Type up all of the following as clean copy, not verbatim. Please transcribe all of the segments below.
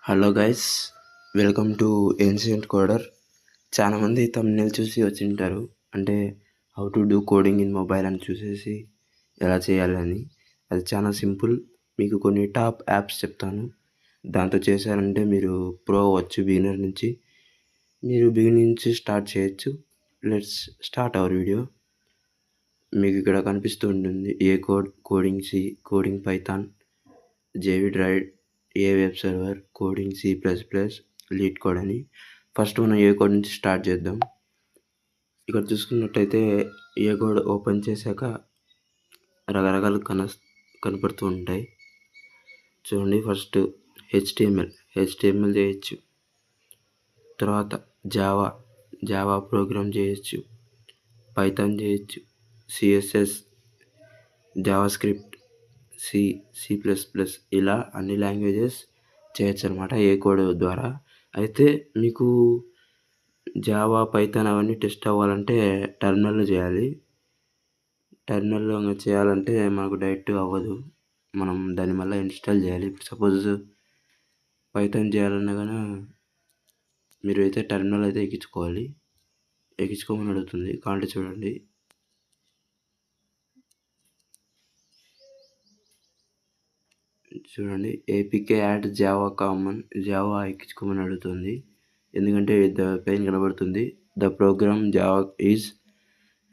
Hello guys, welcome to ancient కోడర్. చాలామంది thumbnail చూసి వచ్చింటారు, అంటే how to do coding in mobile అని చూసేసి ఎలా చేయాలని. అది చాలా సింపుల్. మీకు కొన్ని టాప్ యాప్స్ చెప్తాను, దాంతో చేశారంటే మీరు ప్రో అవ్వచ్చు. బిగినింగ్ నుంచి స్టార్ట్ చేయొచ్చు. Let's start our video. మీకు ఇక్కడ కనిపిస్తూ ఉంటుంది Acode, coding C, coding Python, JVdroid, a web server, coding C++, LeetCode అని. ఫస్ట్ మనం ఏ కోడ్ నుంచి స్టార్ట్ చేద్దాం. ఇక్కడ చూసుకున్నట్టయితే ఏ కోడ్ ఓపెన్ చేశాక రకరకాలు కనపడుతూ ఉంటాయి. చూడండి, ఫస్ట్ హెచ్టిఎంఎల్ చేయొచ్చు. తర్వాత జావా ప్రోగ్రామ్ చేయొచ్చు, పైథాన్ చేయొచ్చు, CSS, జావా స్క్రిప్ట్, C++, ఇలా అన్ని లాంగ్వేజెస్ చేయొచ్చు అనమాట ఏ కోడ్ ద్వారా. అయితే మీకు జావా, పైథాన్ అవన్నీ టెస్ట్ అవ్వాలంటే టెర్మినల్లో చేయాలి. టెర్మినల్లో చేయాలంటే మనకు డైరెక్ట్ అవ్వదు, మనం దాన్ని మళ్ళీ ఇన్స్టాల్ చేయాలి. ఇప్పుడు సపోజ్ పైథాన్ చేయాలన్నా కానీ మీరు అయితే టెర్మినల్ అయితే ఎక్కించుకోమని అడుగుతుంది. కాంటే చూడండి, ఏపీకే యాడ్ జావా ఎక్కించుకోమని అడుగుతుంది. ఎందుకంటే పైన కనబడుతుంది the program Java is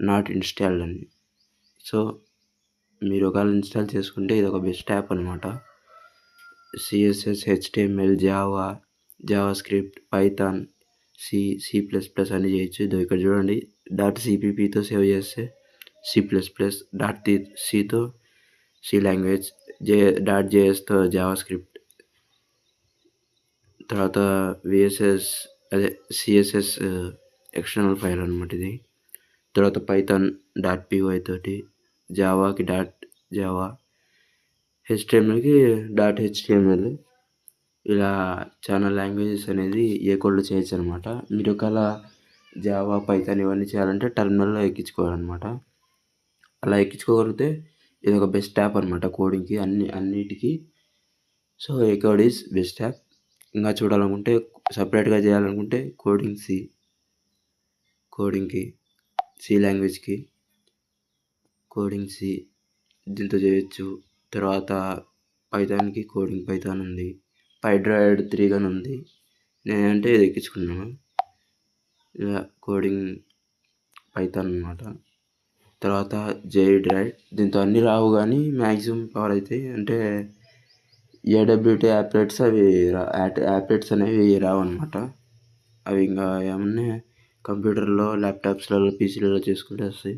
not installed అని. సో మీరు ఒకవేళ ఇన్స్టాల్ చేసుకుంటే ఇది ఒక బెస్ట్ యాప్ అనమాట. CSS, HTML, JavaScript, Python, C++ అని చేయొచ్చు. ఇది ఇక్కడ చూడండి, .cppతో సేవ్ చేస్తే C++, .cతో C లాంగ్వేజ్, .jsతో జావా స్క్రిప్ట్, తర్వాత CSS ఎక్స్టర్నల్ ఫైల్ అనమాట ఇది. తర్వాత పైథాన్ .py తోటి, జావాకి .java, HTMLకి .html, ఇలా చాలా లాంగ్వేజెస్ అనేది ఏ కోడ్లో చేయొచ్చు అనమాట. మీరు ఒకవేళ జావా, పైథాన్ ఇవన్నీ చేయాలంటే టెర్మినల్లో ఎక్కించుకోవాలన్నమాట. అలా ఎక్కించుకోగలిగితే ఇది ఒక బెస్ట్ యాప్ అనమాట కోడింగ్కి, అన్నిటికీ. So A code is best app. ఇంకా చూడాలనుకుంటే, సపరేట్గా చేయాలనుకుంటే కోడింగ్కి C లాంగ్వేజ్కి కోడింగ్ C దీంతో చేయొచ్చు. తర్వాత పైథాన్కి కోడింగ్ పైథాన్ ఉంది, పైడ్రాయిడ్ 3 కానీ ఉంది. నేనంటే ఇది ఎక్కించుకున్నాను, ఇలా కోడింగ్ పైథాన్ అనమాట. తర్వాత జేవి డ్రైవ్, దీంతో అన్నీ రావు కానీ మ్యాక్సిమం పవర్ అవుతాయి. అంటే AWT యాప్లెట్స్ అనేవి రావు అనమాట. అవి ఇంకా ఏమన్నా కంప్యూటర్లో, ల్యాప్టాప్స్లలో, పీసీలలో చేసుకుంటే వస్తాయి.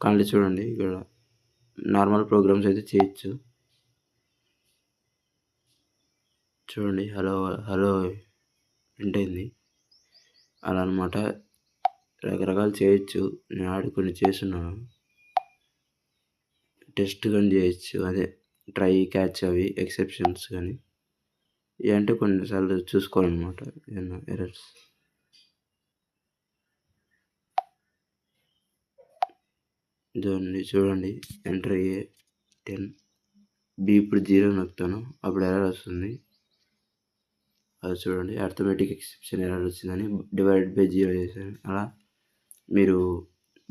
కానీ చూడండి, ఇక్కడ నార్మల్ ప్రోగ్రామ్స్ అయితే చేయొచ్చు. చూడండి, హలో ప్రింట్ అయింది. అలా అనమాట, రకరకాలు చేయొచ్చు. నేను కొన్ని చేస్తున్నాను, టెస్ట్ కానీ చేయొచ్చు. అదే ట్రై, క్యాచ్, అవి ఎక్సెప్షన్స్ కానీ ఇవంటే కొన్నిసార్లు చూసుకోవాలన్నమాట, ఏమన్నా ఎర్రర్స్. చూడండి, ఎంటర్ A 10, B ఇప్పుడు 0 నొక్కుతాను, అప్పుడు ఎర్రర్ వస్తుంది. అది చూడండి, అర్థమెటిక్ ఎక్సెప్షన్ ఎర్రర్ వచ్చిందని డివైడెడ్ బై 0 చేశాను. అలా మీరు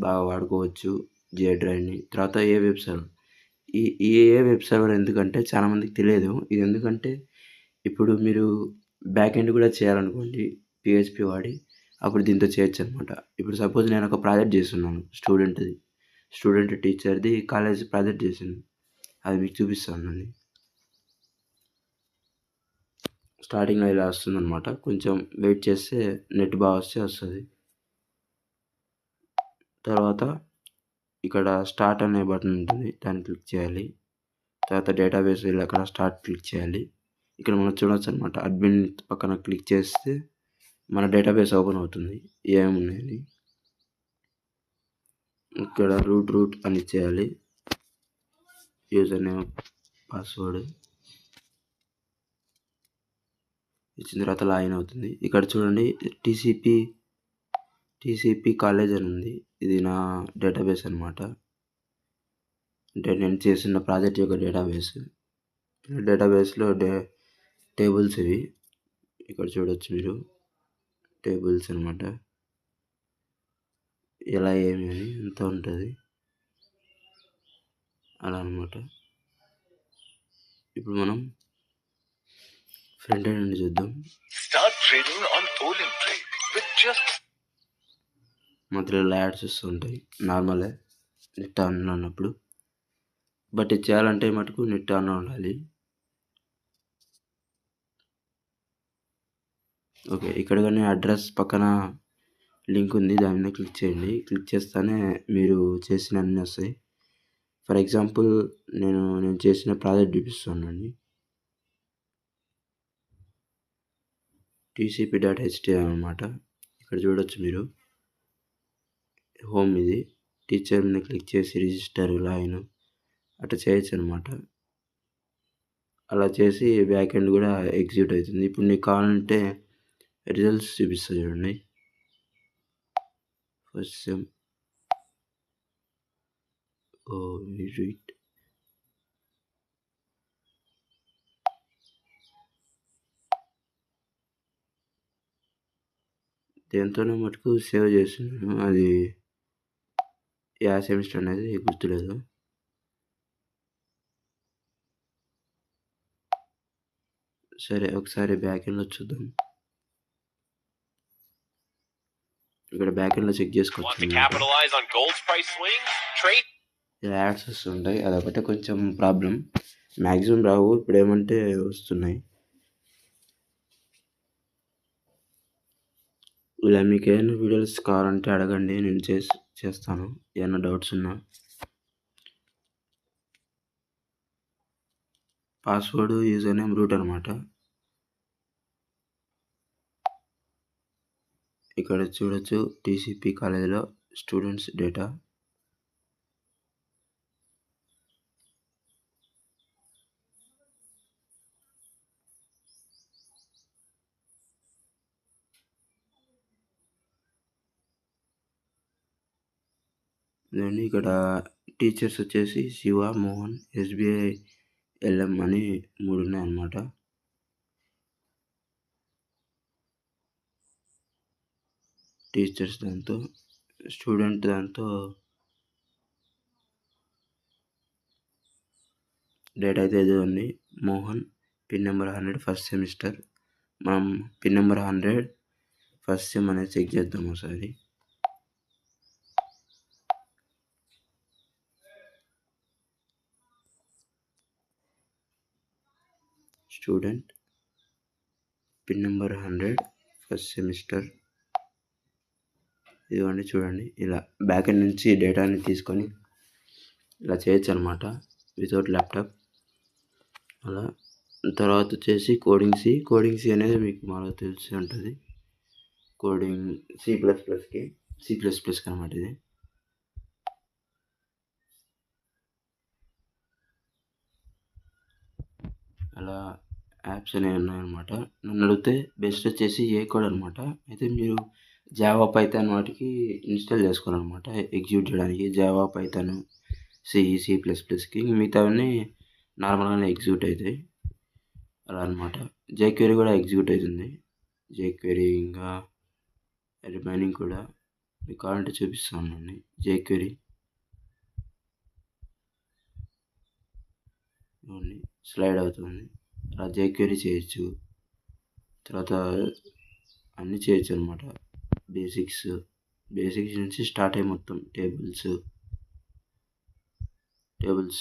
బాగా వాడుకోవచ్చు జే డ్రైవ్ని. తర్వాత ఏ వెబ్ సర్వర్, ఈ వెబ్ సర్వర్ ఎందుకంటే చాలామందికి తెలియదు. ఇది ఎందుకంటే ఇప్పుడు మీరు బ్యాక్ ఎండ్ కూడా చేయాలనుకోండి PHP వాడి, అప్పుడు దీంతో చేయొచ్చు అనమాట. ఇప్పుడు సపోజ్ నేను ఒక ప్రాజెక్ట్ చేస్తున్నాను, స్టూడెంట్ టీచర్ది కాలేజ్ ప్రాజెక్ట్ చేసాను, అది మీకు చూపిస్తాను. స్టార్టింగ్లో ఇలా వస్తుంది అనమాట, కొంచెం వెయిట్ చేస్తే నెట్ బాగా వస్తుంది. తర్వాత ఇక్కడ స్టార్ట్ అనే బటన్ ఉంటుంది, దాన్ని క్లిక్ చేయాలి. తర్వాత డేటాబేస్ వెళ్ళి అక్కడ స్టార్ట్ క్లిక్ చేయాలి. ఇక్కడ మనం చూడవచ్చు అనమాట, అడ్మిన్ పక్కన క్లిక్ చేస్తే మన డేటాబేస్ ఓపెన్ అవుతుంది, ఏమున్నాయని. ఇక్కడ రూట్ అని చేయాలి, యూజర్ నేమ్, పాస్వర్డ్ ఇచ్చిన తర్వాత లాగిన్ అవుతుంది. ఇక్కడ చూడండి, టీసీపీ కాలేజ్ అని ఉంది. ఇది నా డేటాబేస్ అనమాట, అంటే నేను చేసిన ప్రాజెక్ట్ యొక్క డేటాబేస్లో టేబుల్స్ ఇవి. ఇక్కడ చూడొచ్చు మీరు టేబుల్స్ అనమాట. ఎలా ఏమి అని అంతా ఉంటుంది అలా అనమాట. ఇప్పుడు మనం ఫ్రంట్ ఎండ్ నుండి చూద్దాం. మధ్యలో యాడ్స్ వస్తుంటాయి, నార్మలే నెట్ ఆన్లో ఉన్నప్పుడు. బట్ ఇది చేయాలంటే మటుకు నెట్ ఆన్లో ఉండాలి. ఓకే, ఇక్కడ కానీ అడ్రస్ పక్కన లింక్ ఉంది, దాని మీద క్లిక్ చేయండి. క్లిక్ చేస్తేనే మీరు చేసిన అన్నీ వస్తాయి. ఫర్ ఎగ్జాంపుల్ నేను చేసిన ప్రాజెక్ట్ చూపిస్తానండి. tcp.html అనమాట. ఇక్కడ చూడొచ్చు మీరు హోమ్, ఇది టీచర్ మీద క్లిక్ చేసి రిజిస్టర్ లాగిన్ అట్లా చేయొచ్చు అనమాట. అలా చేసి బ్యాక్ ఎండ్ కూడా ఎగ్జిక్యూట్ అవుతుంది. ఇప్పుడు నీకు కావాలంటే రిజల్ట్స్ చూపిస్తా చూడండి. ఫస్ట్ సెమ్ రీడ్ దేంతోనే మటుకు సేవ్ చేస్తున్నాను, అది యా సెమిస్టర్ అనేది గుర్తులేదు. సరే, ఒకసారి బ్యాక్ ఎండ్లో చూద్దాం. ఇక్కడ బ్యాక్ ఎండ్లో చెక్ చేసుకోవచ్చు. యాడ్స్ వస్తుంటాయి, అదొకటే కొంచెం ప్రాబ్లం. మ్యాక్సిమం రావు, ఇప్పుడు ఏమంటే వస్తున్నాయి. ఇలా మీకు ఏమైనా వీడియోస్ కావాలంటే అడగండి, నేను చేస్తాను ఏమైనా డౌట్స్ ఉన్నా. పాస్వర్డ్, యూజర్ నేమ్, రూట్ అనమాట. ఇక్కడ చూడొచ్చు టీసీపీ కాలేజీలో స్టూడెంట్స్ డేటా. నేను ఇక్కడ టీచర్స్ వచ్చేసి శివ, మోహన్, ఎస్బీఐ, ఎల్ఎం అని 3 ఉన్నాయన్నమాట. టీచర్స్ దాంతో, స్టూడెంట్ దాంతో డేట్ అయితే ఇది ఉంది. Mohan pin number 100 first semester. మనం పిన్ నెంబర్ 100 ఫస్ట్ సెమ్ అనేది చెక్ చేద్దాం ఒకసారి. Student pin number 100 first semester. ఇదిగోండి చూడండి, ఇలా బ్యాక్ ఎండ్ నుంచి డేటాని తీసుకొని ఇలా చేయొచ్చు అనమాట వితౌట్ ల్యాప్టాప్. అలా తర్వాత వచ్చేసి కోడింగ్ సి అనేది మీకు బాగా తెలిసి ఉంటుంది. కోడింగ్ సి++కి అనమాట ఇది. అలా యాప్స్ అనేవి ఉన్నాయన్నమాట. నన్ను అడిగితే బెస్ట్ వచ్చేసి ఏ కోడ్ అనమాట. అయితే మీరు జావా, పైథాన్ వాటికి ఇన్స్టాల్ చేసుకోవాలన్నమాట ఎగ్జిక్యూట్ చేయడానికి. జావా, పైథాన్, సి++కి మిగతావన్నీ నార్మల్గానే ఎగ్జిక్యూట్ అవుతాయి అలా అనమాట. జేక్వెరీ కూడా ఎగ్జిక్యూట్ అవుతుంది. జేక్వెరీ ఇంకా రిమైనింగ్ కూడా మీకు కావాలంటే చూపిస్తానండి. జేక్వెరీ స్లైడ్ అవుతుంది, అలా జేక్వెరీ చేయొచ్చు. తర్వాత అన్నీ చేయొచ్చు అనమాట. బేసిక్స్ నుంచి స్టార్ట్ అయ్యి మొత్తం టేబుల్స్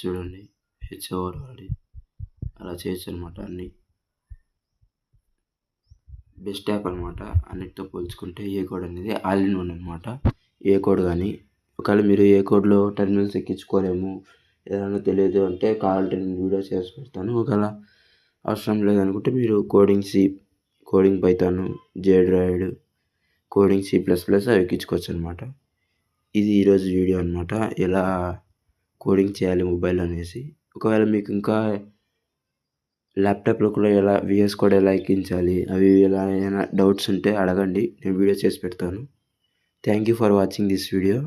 చూడండి, హెచ్ఓవర్ వాడి అలా చేయొచ్చు అనమాట. అన్నీ బెస్ట్ యాప్ అనమాట అన్నిటితో పోల్చుకుంటే. ఏ కోడ్ అనేది ఆల్ ఇన్ వన్ అనమాట. ఏ కోడ్ కానీ ఒకవేళ మీరు ఏ కోడ్లో టెర్మినల్స్ ఎక్కించుకోలేము, ఏదైనా తెలియదు అంటే కావాలంటే నేను వీడియో చేసి పెడతాను. ఒకవేళ అవసరం లేదనుకుంటే మీరు కోడింగ్ పైథాన్, జేడ్రాయిడ్, కోడింగ్ సి++ అవి ఎక్కించుకోవచ్చు అనమాట. ఇది ఈరోజు వీడియో అనమాట, ఎలా కోడింగ్ చేయాలి మొబైల్ అనేసి. ఒకవేళ మీకు ఇంకా ల్యాప్టాప్లో కూడా ఎలా విఎస్ కోడ్ ఎలా ఎక్కించాలి, అవి ఎలా ఏమైనా డౌట్స్ ఉంటే అడగండి, నేను వీడియో చేసి పెడతాను. Thank you for watching this video.